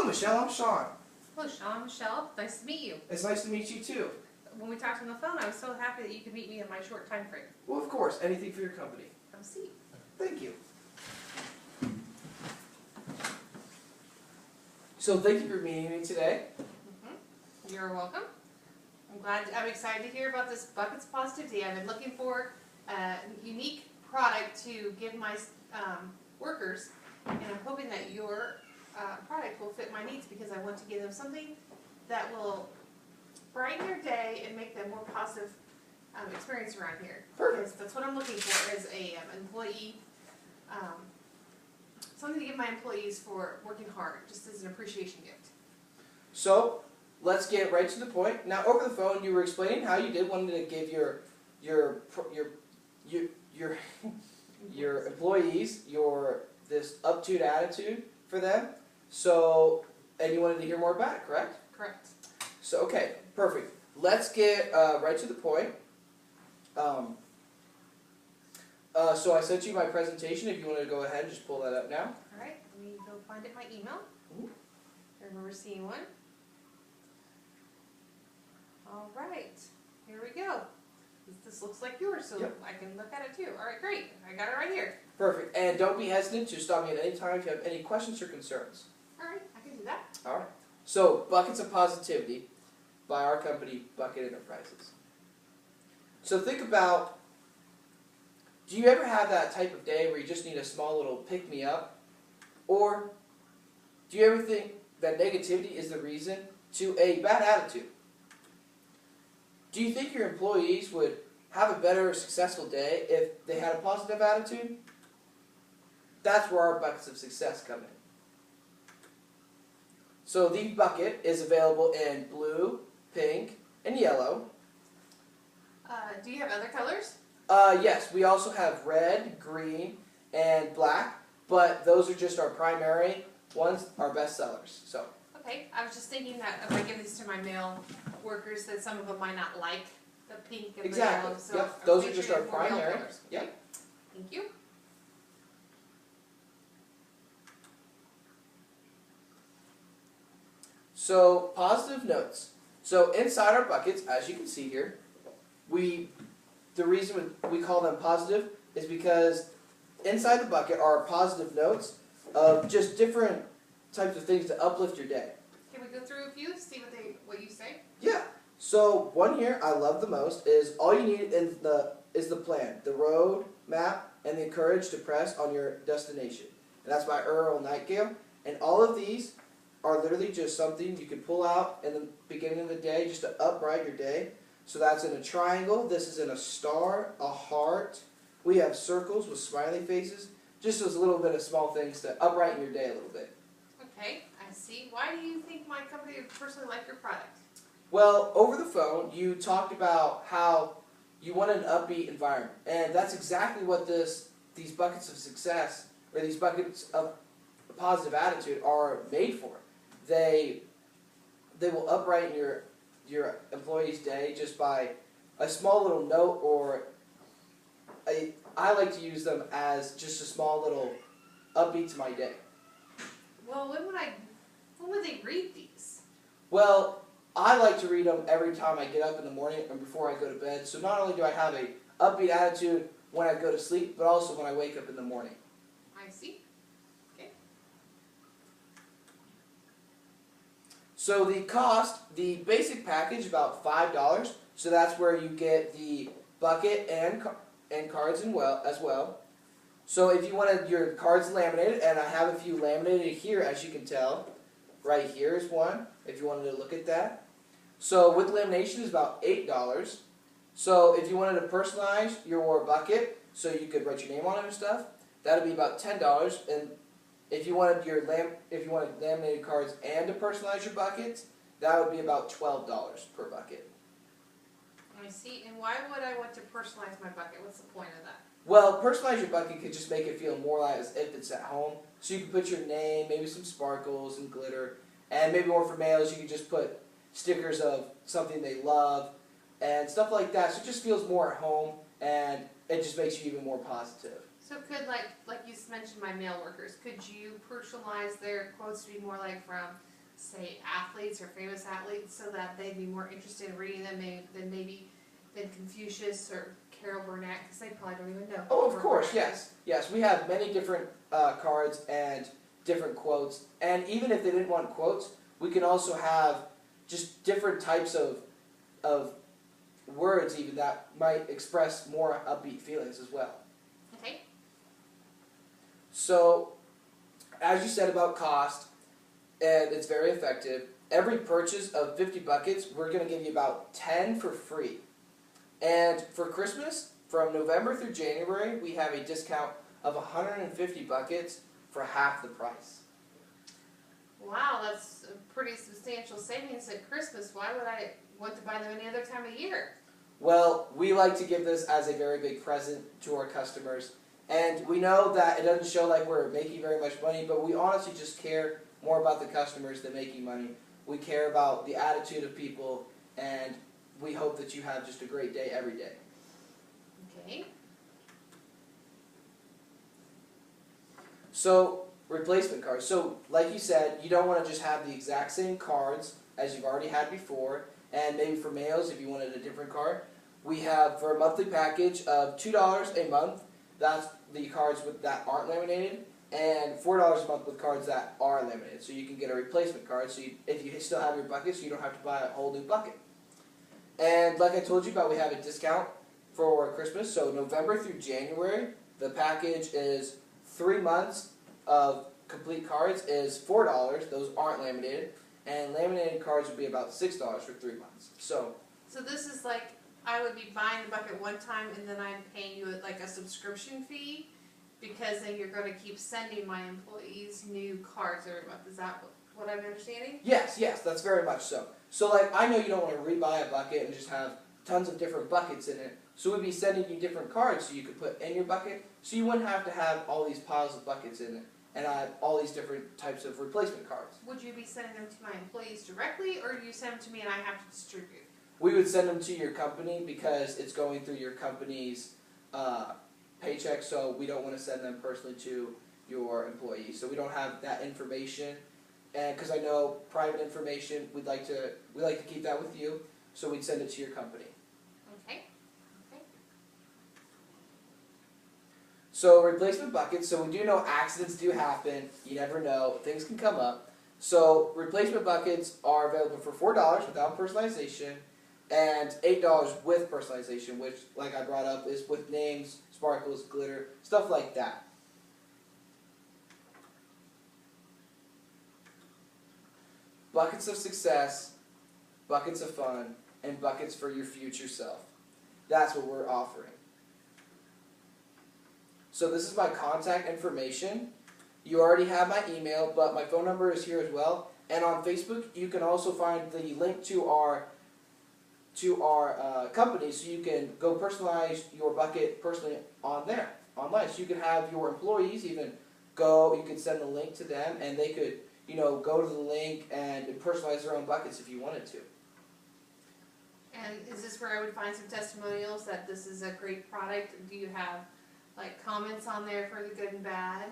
Michelle, I'm Sean. Hello, Sean. Michelle. Nice to meet you. It's nice to meet you too. When we talked on the phone, I was so happy that you could meet me in my short time frame. Well, of course, anything for your company. Have a seat. Thank you. So thank you for meeting me today. You're welcome. I'm excited to hear about this Buckets of Positivity. I've been looking for a unique product to give my workers, and I'm hoping that your product will fit my needs because I want to give them something that will brighten their day and make them more positive experience around here. Perfect. Because that's what I'm looking for as a employee. Something to give my employees for working hard, just as an appreciation gift. So let's get right to the point. Now, over the phone, you were explaining how you wanted to give your employees this up-to attitude for them. So, and you wanted to hear more about it, correct? Correct. So, okay, perfect. Let's get right to the point. So I sent you my presentation. If you want to go ahead and just pull that up now. All right, let me go find it in my email. Mhm. I remember seeing one. All right, here we go. This looks like yours, so Yep. I can look at it too. All right, great. I got it right here. Perfect. And don't be hesitant to stop me at any time if you have any questions or concerns. All right, I can do that. All right. So, Buckets of Positivity by our company, Bucket Enterprises. So think about, do you ever have that type of day where you just need a small little pick-me-up? Or do you ever think that negativity is the reason to a bad attitude? Do you think your employees would have a better, successful day if they had a positive attitude? That's where our Buckets of Success come in. So the bucket is available in blue, pink, and yellow. Do you have other colors? Yes, we also have red, green, and black, but those are just our primary ones, our best sellers. So. Okay, I was just thinking that if I give these to my male workers, that some of them might not like the pink and Exactly. the yellow. So Yep. I'll Those make are just sure our you have more real primary. colors. Yep. Okay. Thank you. So, positive notes. So, inside our buckets, as you can see here, the reason we call them positive is because inside the bucket are positive notes of just different types of things to uplift your day. Can we go through a few, see what you say? Yeah. So, one here I love the most is all you need is the plan, the road map, and the courage to press on your destination. And that's by Earl Nightingale. And all of these are literally just something you can pull out in the beginning of the day just to upright your day. So that's in a triangle, this is in a star, a heart. We have circles with smiley faces. Just those little bit of small things to uprighten your day a little bit. Okay, I see. Why do you think my company would personally like your product? Well, over the phone, you talked about how you want an upbeat environment. And that's exactly what these buckets of success, or these buckets of positive attitude are made for. They will uprighten your employee's day just by a small little note, or I like to use them as just a small little upbeat to my day. Well, when would they read these? Well, I like to read them every time I get up in the morning and before I go to bed. So not only do I have a upbeat attitude when I go to sleep, but also when I wake up in the morning. I see. Okay. So the cost, the basic package, about $5. So that's where you get the bucket and cards as well. So if you wanted your cards laminated, and I have a few laminated here, as you can tell. Right here is one, if you wanted to look at that. So with lamination is about $8. So if you wanted to personalize your bucket, so you could write your name on it and stuff, that would be about $10. And if you wanted laminated cards and to personalize your buckets, that would be about $12 per bucket. I see. And why would I want to personalize my bucket? What's the point of that? Well, personalize your bucket could just make it feel more like as if it's at home. So you can put your name, maybe some sparkles and glitter, and maybe more for males, you can just put stickers of something they love and stuff like that. So it just feels more at home, and it just makes you even more positive. So could, like you mentioned, my male workers, could you personalize their quotes to be more like from say, athletes or famous athletes, so that they'd be more interested in reading them than Confucius or Carol Burnett, because they probably don't even know. Oh, of course, yes. Yes, we have many different cards and different quotes. And even if they didn't want quotes, we can also have just different types of words even that might express more upbeat feelings as well. Okay. So, as you said about cost, and it's very effective, every purchase of 50 buckets, we're going to give you about 10 for free. And for Christmas, from November through January, we have a discount of 150 buckets for half the price. Wow, that's a pretty substantial savings at Christmas. Why would I want to buy them any other time of year? Well, we like to give this as a very big present to our customers. And we know that it doesn't show like we're making very much money, but we honestly just care more about the customers than making money. We care about the attitude of people, and we hope that you have just a great day every day. Okay. So, replacement cards. So, like you said, you don't want to just have the exact same cards as you've already had before, and maybe for males, if you wanted a different card. We have, for a monthly package of $2 a month, that's the cards that aren't laminated, and $4 a month with cards that are laminated. So you can get a replacement card, so if you still have your buckets, you don't have to buy a whole new bucket. And like I told you about, we have a discount for Christmas. So November through January, the package is 3 months of complete cards is $4. Those aren't laminated. And laminated cards would be about $6 for 3 months. So this is like, I would be buying the bucket one time and then I'm paying you like a subscription fee, because then you're going to keep sending my employees new cards every month. Is that what I'm understanding? yes, that's very much so. So like, I know you don't want to rebuy a bucket and just have tons of different buckets in it. So we'd be sending you different cards so you could put in your bucket, so you wouldn't have to have all these piles of buckets in it and all these different types of replacement cards. Would you be sending them to my employees directly, or do you send them to me and I have to distribute? We would send them to your company because it's going through your company's paycheck, so we don't want to send them personally to your employees. So we don't have that information, and because I know private information, we like to keep that with you, so we'd send it to your company. Okay. So replacement buckets. So we do know accidents do happen. You never know; things can come up. So replacement buckets are available for $4 without personalization, and $8 with personalization, which, like I brought up, is with names, sparkles, glitter, stuff like that. Buckets of success, buckets of fun, and buckets for your future self. That's what we're offering. So this is my contact information. You already have my email, but my phone number is here as well. And on Facebook, you can also find the link to our company, so you can go personalize your bucket personally on there, online. So you can have your employees even go, you could send the link to them, and they could, go to the link and personalize their own buckets if you wanted to. And is this where I would find some testimonials that this is a great product? Do you have like comments on there for the good and bad?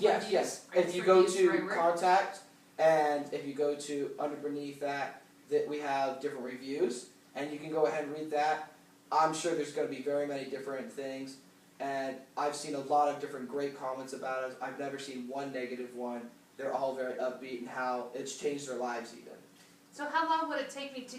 Yes. If you go to contact, and if you go to underneath that we have different reviews, and you can go ahead and read that. I'm sure there's going to be very many different things, and I've seen a lot of different great comments about it. I've never seen one negative one. They're all very upbeat and how it's changed their lives even. So how long would it take me to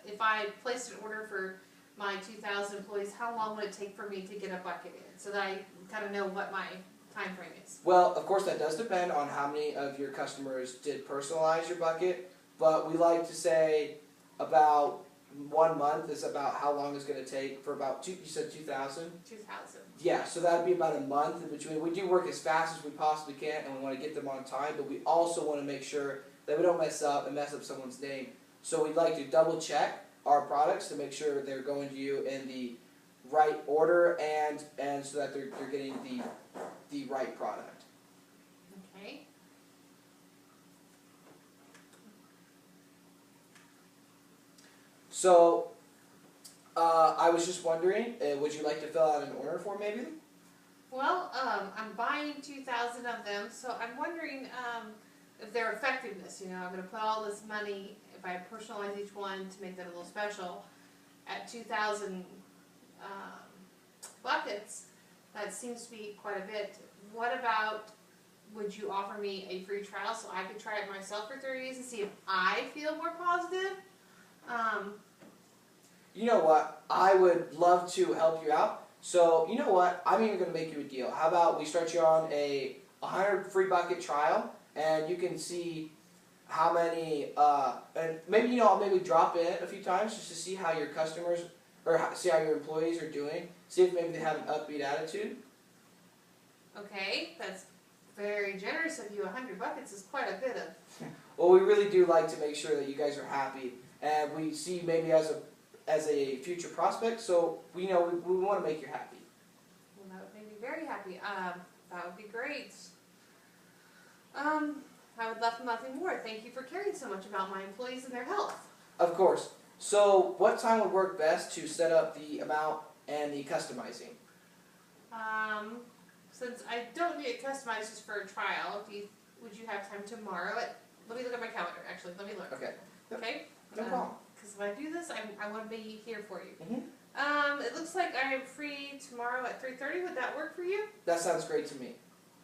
if I placed an order for my 2,000 employees, how long would it take for me to get a bucket in, so that I kind of know what my time frame is? Well, of course that does depend on how many of your customers did personalize your bucket, but we like to say about 1 month is about how long it's going to take for about you said 2,000? 2,000. Yeah, so that would be about a month in between. We do work as fast as we possibly can, and we want to get them on time, but we also want to make sure that we don't mess up someone's name. So we'd like to double check our products to make sure they're going to you in the right order, and so that they're getting the right product. Okay. So, I was just wondering, would you like to fill out an order form maybe? Well, I'm buying 2,000 of them, so I'm wondering, their effectiveness. You know, I'm going to put all this money, if I personalize each one to make that a little special, at 2,000 buckets, that seems to be quite a bit. What about, would you offer me a free trial so I could try it myself for 30 days and see if I feel more positive? You know what? I would love to help you out. So, you know what? I'm even going to make you a deal. How about we start you on a 100 free bucket trial, and you can see how many, and maybe, you know, I'll maybe drop in a few times just to see how your customers, or see how your employees are doing. See if maybe they have an upbeat attitude. Okay, that's very generous of you. 100 buckets is quite a bit of. Well, we really do like to make sure that you guys are happy, and we see maybe as a future prospect. So we know we want to make you happy. Well, that would make me very happy. That would be great. I would love nothing more. Thank you for caring so much about my employees and their health. Of course. So, what time would work best to set up the amount and the customizing? Since I don't need it customized just for a trial, would you have time tomorrow? Let me look at my calendar. Actually, let me look. Okay. Okay. No problem. Because if I do this, I want to be here for you. Mhm. It looks like I am free tomorrow at 3:30. Would that work for you? That sounds great to me.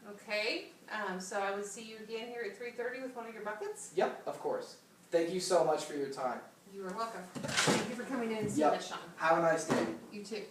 Okay. So I would see you again here at 3:30 with one of your buckets. Yep, of course. Thank you so much for your time. You are welcome. Thank you for coming in and seeing Yep. us, Sean. Have a nice day. You too.